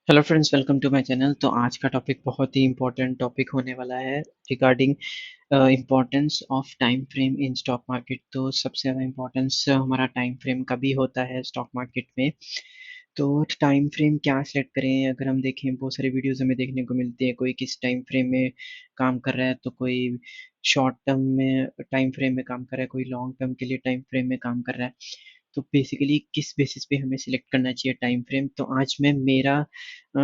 Hello friends, welcome to my channel. तो आज का टॉपिक बहुत ही इम्पोर्टेंट टॉपिक होने वाला है regarding importance of time frame in stock market. तो सबसे ज़्यादा इम्पोर्टेंस हमारा टाइम फ्रेम का भी होता है स्टॉक मार्केट में। तो टाइम फ्रेम क्या सेट करें? अगर हम देखें, बहुत सारी वीडियोस हमें देखने को मिलती है, कोई किस टाइम फ्रेम में काम कर रहा है, तो कोई शॉर्ट टर्म में टाइम फ्रेम में काम कर रहा है, कोई लॉन्ग टर्म के लिए टाइम फ्रेम में काम कर रहा है। तो बेसिकली किस बेसिस पे हमें सिलेक्ट करना चाहिए टाइम फ्रेम? तो आज मैं मेरा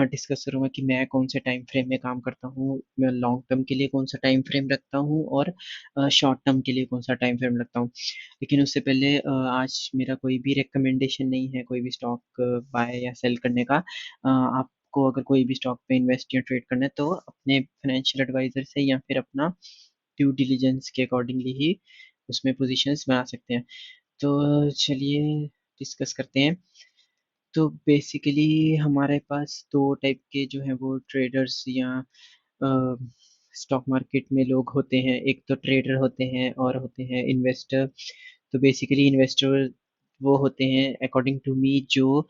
डिस्कस करूँगा कि मैं कौन से टाइम फ्रेम में काम करता हूँ, मैं लॉन्ग टर्म के लिए कौन सा टाइम फ्रेम रखता हूँ और शॉर्ट टर्म के लिए कौन सा टाइम फ्रेम रखता हूँ। लेकिन उससे पहले आज मेरा कोई भी रिकमेंडेशन नहीं है कोई भी स्टॉक बाय या सेल करने का। आपको अगर कोई भी स्टॉक पे इन्वेस्ट या ट्रेड करना है तो अपने फाइनेंशियल एडवाइजर से या फिर अपना ड्यू डिलिजेंस के अकॉर्डिंगली ही उसमें पोजीशंस बना सकते हैं। तो चलिए डिस्कस करते हैं। तो बेसिकली हमारे पास 2 टाइप के जो हैं वो ट्रेडर्स या अ, स्टॉक मार्केट में लोग होते हैं। एक तो ट्रेडर होते हैं और होते हैं इन्वेस्टर। तो बेसिकली इन्वेस्टर वो होते हैं अकॉर्डिंग टू मी जो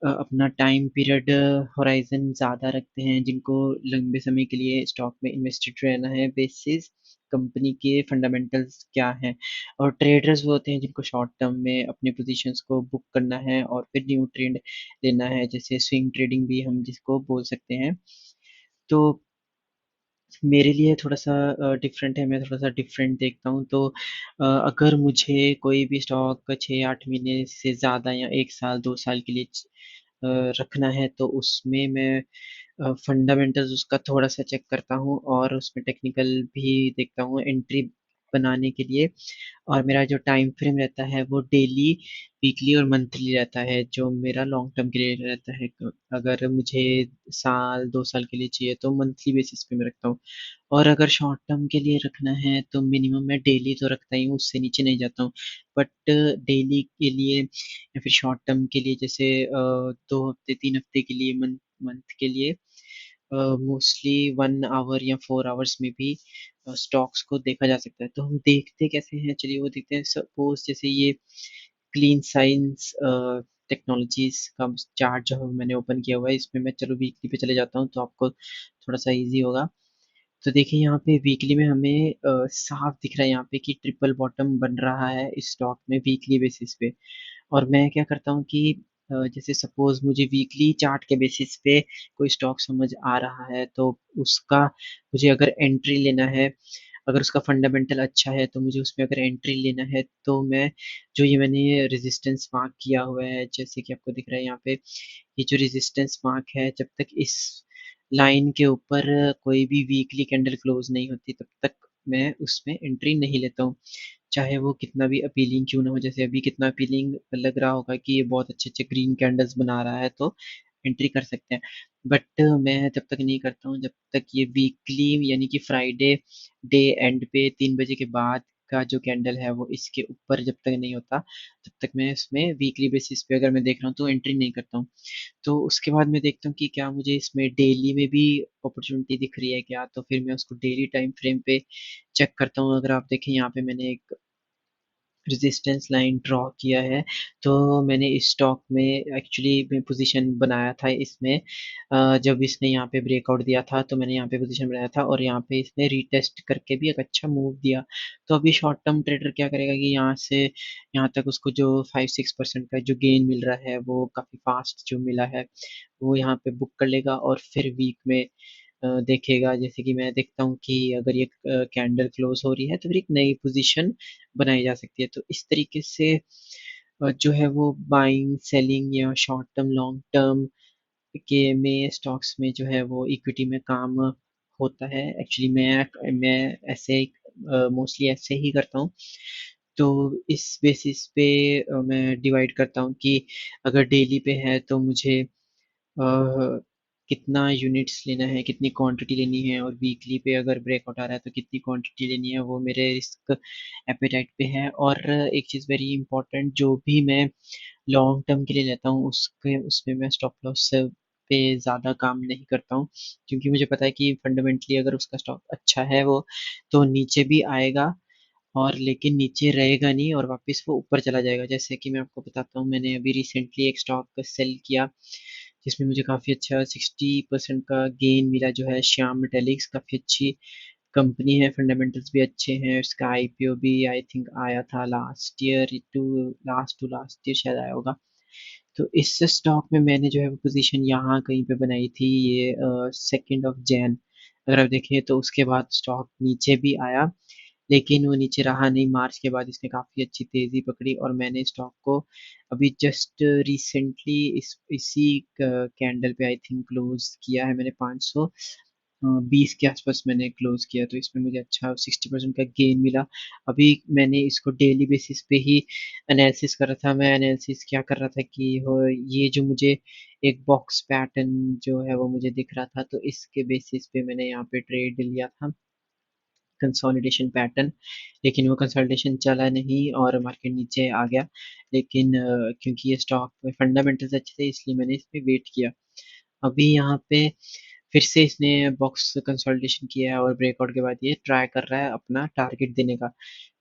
अपना टाइम पीरियड होराइज़न ज़्यादा रखते हैं, जिनको लंबे समय के लिए स्टॉक में इन्वेस्टेड रहना है बेसिस कंपनी के फंडामेंटल्स क्या हैं। और ट्रेडर्स वो होते हैं जिनको शॉर्ट टर्म में अपनी पोजीशंस को बुक करना है और फिर न्यू ट्रेंड लेना है, जैसे स्विंग ट्रेडिंग भी हम जिसको बोल सकते हैं। तो मेरे लिए थोड़ा-सा डिफरेंट है, मैं थोड़ा-सा डिफरेंट देखता हूँ। तो अगर मुझे कोई भी स्टॉक 6-8 महीने से ज़्यादा या 1 साल, 2 साल के लिए रखना है, तो उसमें मैं फंडामेंटल्स उसका थोड़ा-सा चेक करता हूँ और उसमें टेक्निकल भी देखता हूँ एंट्री बनाने के लिए। और मेरा जो टाइम फ्रेम रहता है वो डेली, वीकली और मंथली रहता है, जो मेरा लॉन्ग टर्म के लिए रहता है। अगर मुझे साल 2 साल के लिए चाहिए तो मंथली बेसिस पे मैं रखता हूँ। और अगर शॉर्ट टर्म के लिए रखना है तो मिनिमम मैं डेली तो रखता ही हूँ, उससे नीचे नहीं जाता हूँ। बट डेली के लिए या फिर शॉर्ट टर्म के लिए जैसे 2 हफ्ते 3 हफ्ते के लिए, मंथ मंथ के लिए मोस्टली 1 आवर या 4 आवर्स में भी स्टॉक्स को देखा जा सकता है। तो हम देखते कैसे हैं? चलिए वो देखते हैं। सपोज़ जैसे ये क्लीन साइंस टेक्नोलॉजीज़ का चार्ट जो है मैंने ओपन किया हुआ है, इसमें मैं चलो वीकली पे चले जाता हूँ तो आपको थोड़ा-सा ईज़ी होगा। तो देखिए यहाँ पे वीकली में हमें साफ दिख रहा है यहाँ पे कि ट्रिपल बॉटम बन रहा है इस स्टॉक में वीकली बेसिस पे। और मैं क्या करता हूँ कि जैसे सपोज़ मुझे वीकली चार्ट के बेसिस पे कोई स्टॉक समझ आ रहा है, तो उसका मुझे अगर एंट्री लेना है, अगर उसका फंडामेंटल अच्छा है, तो मुझे उसमें अगर एंट्री लेना है, तो मैं जो ये मैंने रेजिस्टेंस मार्क किया हुआ है, जैसे कि आपको दिख रहा है यहाँ पे, ये जो रेजिस्टेंस मार्क है, जब तक इस लाइन के ऊपर कोई भी वीकली कैंडल क्लोज़ नहीं होती, तब तक मैं उसमें एंट्री नहीं लेता हूँ। चाहे वो कितना भी अपीलिंग क्यों ना हो, जैसे अभी कितना अपीलिंग लग रहा होगा कि ये बहुत अच्छे-अच्छे ग्रीन कैंडल्स बना रहा है, तो एंट्री कर सकते हैं। बट मैं तब तक नहीं करता हूँ जब तक ये वीकली यानी कि फ्राइडे डे एंड पे 3 बजे के बाद का जो कैंडल है वो इसके ऊपर जब तक नहीं होता, तब तक मैं इसमें वीकली बेसिस पे अगर मैं देख रहा हूँ तो एंट्री नहीं करता हूँ। तो उसके बाद मैं देखता हूँ कि क्या मुझे इसमें डेली में भी अपॉर्च्युनिटी दिख रही है क्या? तो फिर मैं उसको डेली टाइम फ्रेम पे चेक करता हूँ। अगर आप देखें यहाँ पे मैंने एक रेजिस्टेंस लाइन ड्रॉ किया है, तो मैंने इस स्टॉक में एक्चुअली मैं पोज़ीशन बनाया था इसमें। जब इसने यहाँ पे ब्रेकआउट दिया था, तो मैंने यहाँ पे पोज़ीशन बनाया था और यहाँ पे इसने रीटेस्ट करके भी एक अच्छा मूव दिया। तो अभी शॉर्ट टर्म ट्रेडर क्या करेगा कि यहाँ से यहाँ तक उसको जो 5-6% का जो गेन मिल रहा है, वो काफ़ी फ़ास्ट जो मिला है, वो यहाँ पे बुक कर लेगा और फिर वीक में देखेगा। जैसे कि मैं देखता हूँ कि अगर ये कैंडल क्लोज़ हो रही है, तो फिर एक नई पोज़ीशन बनाई जा सकती है। तो इस तरीके से जो है वो बाइंग, सेलिंग या शॉर्ट टर्म, लॉन्ग टर्म के में स्टॉक्स में जो है वो इक्विटी में काम होता है। एक्चुअली मैं ऐसे मोस्टली ऐसे ही करता हूँ। तो इस बेसिस पे मैं डिवाइड करता हूँ कि अगर डेली पे है तो मुझे कितना यूनिट्स लेना है, कितनी क्वांटिटी लेनी है, और वीकली पे अगर ब्रेकआउट आ रहा है तो कितनी क्वांटिटी लेनी है, वो मेरे रिस्क एपेटाइट पे है। और एक चीज़ वेरी इंपॉर्टेंट, जो भी मैं लॉन्ग टर्म के लिए लेता हूँ उसके उसमें मैं स्टॉप लॉस पे ज़्यादा काम नहीं करता हूँ, क्योंकि मुझे पता है कि फंडामेंटली अगर उसका स्टॉक अच्छा है वो, तो नीचे भी आएगा और लेकिन नीचे रहेगा नहीं और वापस वो ऊपर चला जाएगा। जैसे कि मैं आपको बताता हूँ, मैंने अभी रिसेंटली एक स्टॉक सेल किया जिसमें मुझे काफ़ी अच्छा 60% का गेन मिला जो है। श्याम मेटालिक्स काफ़ी अच्छी कंपनी है, फंडामेंटल्स भी अच्छे हैं, उसका आईपीओ भी आई थिंक आया था लास्ट ईयर शायद आया होगा। तो इस स्टॉक में मैंने जो है वो पोजीशन यहाँ कहीं पे बनाई थी, ये 2 जैन। अगर आप देखें तो उसके बाद स्टॉक नीचे भी आया, लेकिन वो नीचे रहा नहीं। मार्च के बाद इसने काफ़ी अच्छी तेज़ी पकड़ी और मैंने स्टॉक को अभी जस्ट रिसेंटली इसी कैंडल पे आई थिंक क्लोज किया है मैंने। 520 के आसपास मैंने क्लोज किया, तो इसमें मुझे अच्छा 60% का गेन मिला। अभी मैंने इसको डेली बेसिस पे ही एनालिसिस कर रहा था। मैं एनालिसिस क्या कर रहा था कि हो ये जो मुझे एक बॉक्स पैटर्न जो है वो मुझे दिख रहा था, तो इसके बेसिस पे मैंने यहाँ पे ट्रेड लिया था, कंसोलिडेशन पैटर्न। लेकिन वो कंसोलिडेशन चला नहीं और मार्केट नीचे आ गया। लेकिन क्योंकि ये स्टॉक में फंडामेंटल्स अच्छे थे इसलिए मैंने इस पे वेट किया। अभी यहाँ पे फिर से इसने बॉक्स कंसोलिडेशन किया है और ब्रेकआउट के बाद ये ट्राई कर रहा है अपना टारगेट देने का।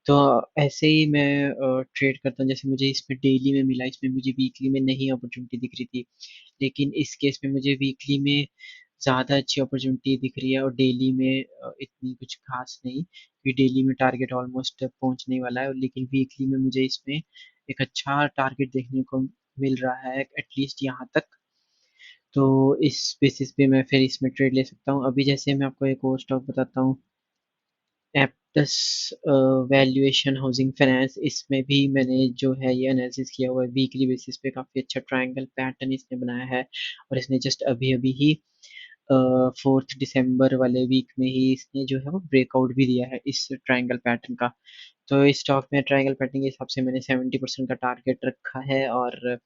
तो ऐसे ही मैं ट्रेड करता हूँ। जैसे मुझे इसमें डेली में मिला, इसमें मुझे वीकली में नहीं अपॉर्चुनिटी दिख रही थी, लेकिन इस केस में मुझे वीकली में ज़्यादा अच्छी अपॉर्चुनिटी दिख रही है और डेली में इतनी कुछ खास नहीं, क्योंकि डेली में टारगेट ऑलमोस्ट पहुंचने वाला है। लेकिन वीकली में मुझे इसमें एक अच्छा टारगेट देखने को मिल रहा है एटलीस्ट यहाँ तक। तो इस बेसिस पे मैं फिर इसमें ट्रेड ले सकता हूँ। अभी जैसे मैं आपको एक और स्टॉक बताता हूँ, एप्टस वैल्यूएशन हाउसिंग फाइनेंस। इसमें भी मैंने जो है ये एनालिसिस किया हुआ है वीकली बेसिस पे। काफ़ी अच्छा ट्रायंगल पैटर्न इसने बनाया है और इसने जस्ट अभी अभी ही 4 दिसंबर वाले वीक में ही इसने जो है वो ब्रेकआउट भी दिया है इस ट्रायंगल पैटर्न का। तो इस स्टॉक में ट्रायंगल पैटर्न के हिसाब से मैंने 70% का टारगेट रखा है और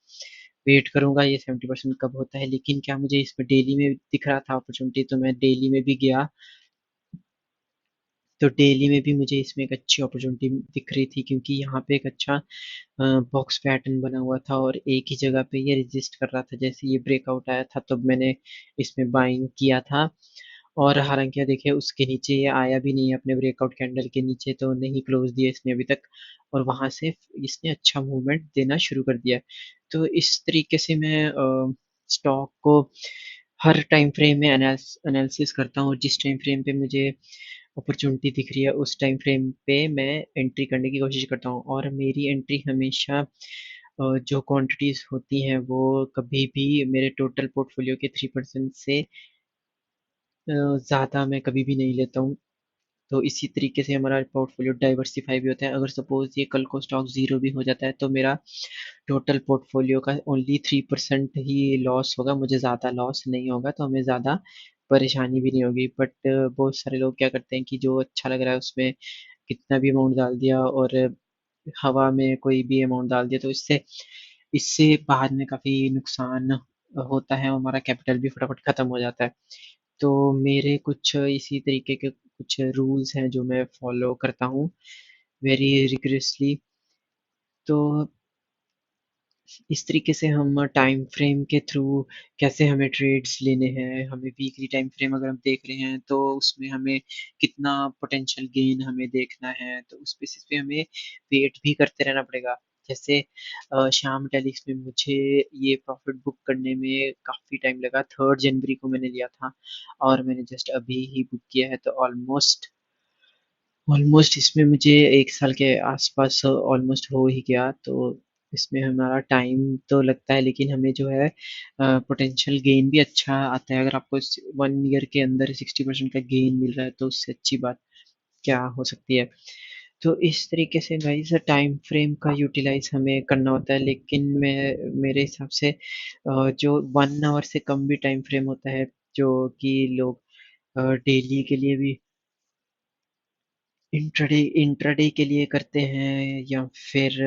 वेट करूंगा ये 70% कब होता है। लेकिन क्या मुझे इसमें डेली में दिख रहा था अपॉर्चुनिटी, तो मैं डेली में भी गया। तो डेली में भी मुझे इसमें एक अच्छी अपॉर्चुनिटी दिख रही थी, क्योंकि यहाँ पे एक अच्छा बॉक्स पैटर्न बना हुआ था और एक ही जगह पे ये रेजिस्ट कर रहा था। जैसे ये ब्रेकआउट आया था तब मैंने इसमें बाइंग किया था, और हालांकि देखिए उसके नीचे ये आया भी नहीं है, अपने ब्रेकआउट कैंडल के नीचे तो नहीं क्लोज दिया इसने अभी तक, और वहां से इसने अच्छा मूवमेंट देना शुरू कर दिया। तो इस तरीके से मैं स्टॉक को हर टाइम फ्रेम में एनालिसिस करता हूँ, और जिस टाइम फ्रेम पे मुझे अपॉर्चुनिटी दिख रही है उस टाइम फ्रेम पे मैं एंट्री करने की कोशिश करता हूँ। और मेरी एंट्री हमेशा जो क्वांटिटीज होती हैं वो कभी भी मेरे टोटल पोर्टफोलियो के 3% से ज़्यादा मैं कभी भी नहीं लेता हूँ। तो इसी तरीके से हमारा पोर्टफोलियो डाइवर्सिफाई भी होता है। अगर सपोज ये कल को स्टॉक ज़ीरो भी हो जाता है तो मेरा टोटल पोर्टफोलियो का ओनली 3% ही लॉस होगा, मुझे ज़्यादा लॉस नहीं होगा, तो हमें ज़्यादा परेशानी भी नहीं होगी। बट बहुत सारे लोग क्या करते हैं कि जो अच्छा लग रहा है उसमें कितना भी अमाउंट डाल दिया और हवा में कोई भी अमाउंट डाल दिया, तो इससे इससे बाद में काफ़ी नुकसान होता है और हमारा कैपिटल भी फटाफट ख़त्म हो जाता है। तो मेरे कुछ इसी तरीके के कुछ रूल्स हैं जो मैं फॉलो करता हूँ वेरी रिग्रेसली। तो इस तरीके से हम टाइम फ्रेम के थ्रू कैसे हमें ट्रेड्स लेने हैं, हमें वीकली टाइम फ्रेम अगर हम देख रहे हैं तो उसमें हमें कितना पोटेंशियल गेन हमें देखना है, तो उस बेसिस पे हमें वेट भी करते रहना पड़ेगा। जैसे शाम टेलिक्स में मुझे ये प्रॉफिट बुक करने में काफ़ी टाइम लगा। 3 जनवरी को मैंने लिया था और मैंने जस्ट अभी ही बुक किया है, तो ऑलमोस्ट ऑलमोस्ट इसमें मुझे 1 साल के आसपास ऑलमोस्ट हो ही गया। तो इसमें हमारा टाइम तो लगता है, लेकिन हमें जो है पोटेंशियल गेन भी अच्छा आता है। अगर आपको 1 ईयर के अंदर 60% का गेन मिल रहा है तो उससे अच्छी बात क्या हो सकती है। तो इस तरीके से गाइस टाइम फ्रेम का यूटिलाइज हमें करना होता है। लेकिन मैं मेरे हिसाब से जो 1 आवर से कम भी टाइम फ्रेम होता है, जो कि लोग डेली के लिए भी इंट्राडे इंट्राडे के लिए करते हैं या फिर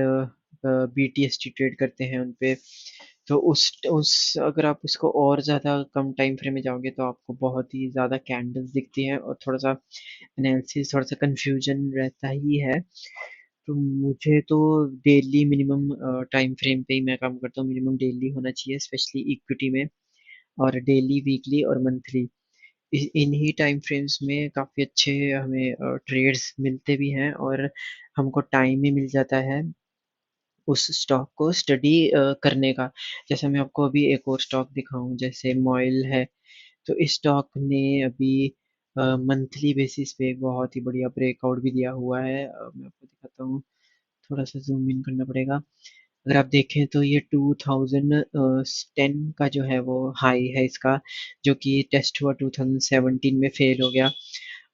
बीटीएसटी ट्रेड करते हैं उन पे, तो उस अगर आप उसको और ज़्यादा कम टाइम फ्रेम में जाओगे तो आपको बहुत ही ज़्यादा कैंडल्स दिखती हैं और थोड़ा सा एनालिसिस थोड़ा सा कंफ्यूजन रहता ही है। तो मुझे तो डेली मिनिमम टाइम फ्रेम पे ही मैं काम करता हूँ। मिनिमम डेली होना चाहिए स्पेशली इक्विटी में, और डेली वीकली और मंथली इन्हीं टाइम फ्रेम्स में काफ़ी अच्छे हमें ट्रेड्स मिलते भी हैं और हमको टाइम भी मिल जाता है उस स्टॉक को स्टडी करने का। जैसे मैं आपको अभी एक और स्टॉक दिखाऊँ, जैसे मॉइल है, तो इस स्टॉक ने अभी मंथली बेसिस पे एक बहुत ही बढ़िया ब्रेकआउट भी दिया हुआ है। मैं आपको दिखाता हूँ, थोड़ा-सा ज़ूम इन करना पड़ेगा। अगर आप देखें तो ये 2010 का जो है वो हाई है इसका, जो कि टेस्ट हुआ 2017 में फेल हो गया,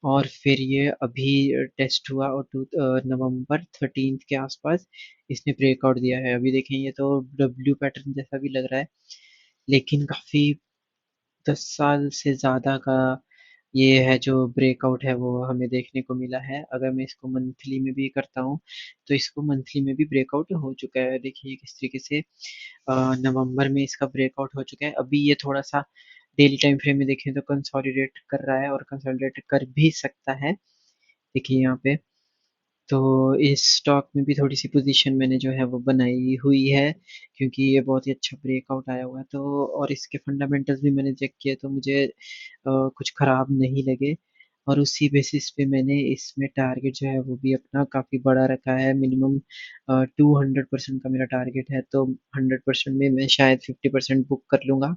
और फिर ये अभी टेस्ट हुआ और नवंबर 13 के आसपास इसने ब्रेकआउट दिया है। अभी देखें ये तो डब्ल्यू पैटर्न जैसा भी लग रहा है, लेकिन काफ़ी 10 साल से ज़्यादा का ये है जो ब्रेकआउट है वो हमें देखने को मिला है। अगर मैं इसको मंथली में भी करता हूँ, तो इसको मंथली में भी ब्रेकआउट हो चुका है। देखिए किस तरीके से नवंबर में इसका ब्रेकआउट हो चुका है। अभी ये थोड़ा-सा डेली टाइम फ्रेम में देखें तो कंसोलिडेट कर रहा है और कंसोलिडेट कर भी सकता है। देखिए यहाँ पे, तो इस स्टॉक में भी थोड़ी-सी पोज़ीशन मैंने जो है वो बनाई हुई है, क्योंकि ये बहुत ही अच्छा ब्रेकआउट आया हुआ है, तो और इसके फंडामेंटल्स भी मैंने चेक किए तो मुझे कुछ ख़राब नहीं लगे, और उसी बेसिस पे मैंने इसमें टारगेट जो है वो भी अपना काफ़ी बड़ा रखा है। मिनिमम 200% का मेरा टारगेट है, तो 100% में मैं शायद 50% बुक कर लूँगा,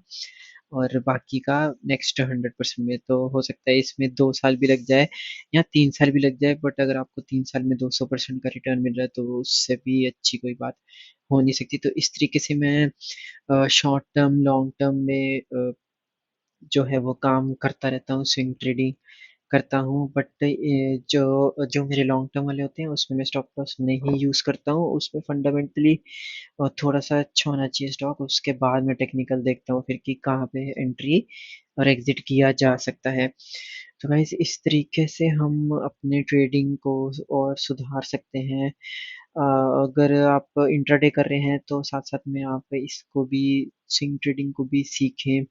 और बाकी का नेक्स्ट 100% में। तो हो सकता है इसमें 2 साल भी लग जाए या 3 साल भी लग जाए, बट अगर आपको 3 साल में 200% का रिटर्न मिल रहा है तो उससे भी अच्छी कोई बात हो नहीं सकती। तो इस तरीके से मैं शॉर्ट टर्म, लॉन्ग टर्म में जो है वो काम करता रहता हूँ, स्विंग ट्रेडिंग करता हूँ, बट जो जो मेरे लॉन्ग टर्म वाले होते हैं उसमें मैं स्टॉप लॉस नहीं यूज़ करता हूँ। उसमें फंडामेंटली थोड़ा-सा अच्छा होना चाहिए स्टॉक, उसके बाद मैं टेक्निकल देखता हूँ फिर कि कहाँ पे एंट्री और एग्ज़िट किया जा सकता है। तो गाइस इस तरीके से हम अपने ट्रेडिंग को और सुधार सकते हैं। अगर आप इंट्राडे कर रहे हैं तो साथ-साथ में आप इसको भी, स्विंग ट्रेडिंग को भी सीखें।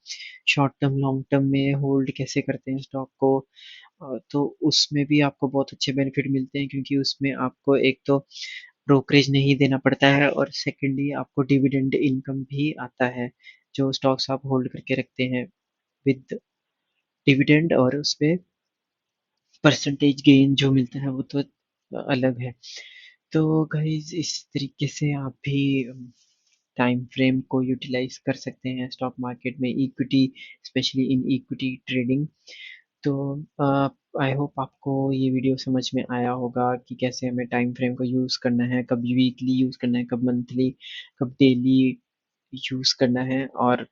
शॉर्ट टर्म, लॉन्ग टर्म में होल्ड कैसे करते हैं स्टॉक को, तो उसमें भी आपको बहुत अच्छे बेनिफिट मिलते हैं, क्योंकि उसमें आपको एक तो ब्रोकरेज नहीं देना पड़ता है, और सेकंडली आपको डिविडेंड इनकम भी आता है, जो स्टॉक्स आप होल्ड करके रखते हैं विद डिविडेंड, और उसपे परसेंटेज गेन जो मिलता है वो तो अलग है। तो गाइज़ इस तरीके से आप भी टाइम फ्रेम को यूटिलाइज़ कर सकते हैं स्टॉक मार्केट में, equity, specially in equity trading. तो आई होप आपको ये वीडियो समझ में आया होगा कि कैसे हमें टाइम फ्रेम को यूज़ करना है, कब वीकली यूज़ करना है, कब मंथली, कब डेली यूज़ करना है, और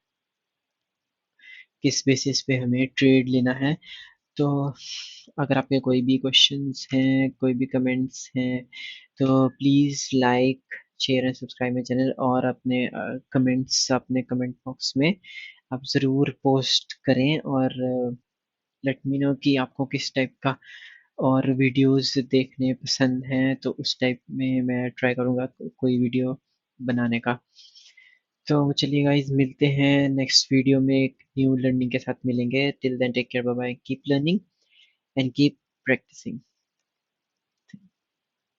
किस बेसिस पे हमें ट्रेड लेना है। तो अगर आपके कोई भी क्वेश्चंस हैं, कोई भी कमेंट्स हैं, तो please like, share and subscribe my channel, और अपने कमेंट्स अपने कमेंट बॉक्स में आप ज़रूर पोस्ट करें, और लेट मी नो कि आपको किस टाइप का और वीडियोज़ देखने पसंद हैं, तो उस टाइप में मैं ट्राई करूँगा कोई वीडियो बनाने का। तो चलिए गाइज़, मिलते हैं नेक्स्ट वीडियो में, एक न्यू लर्निंग के साथ मिलेंगे। Till then take care, bye bye, keep learning and keep practising.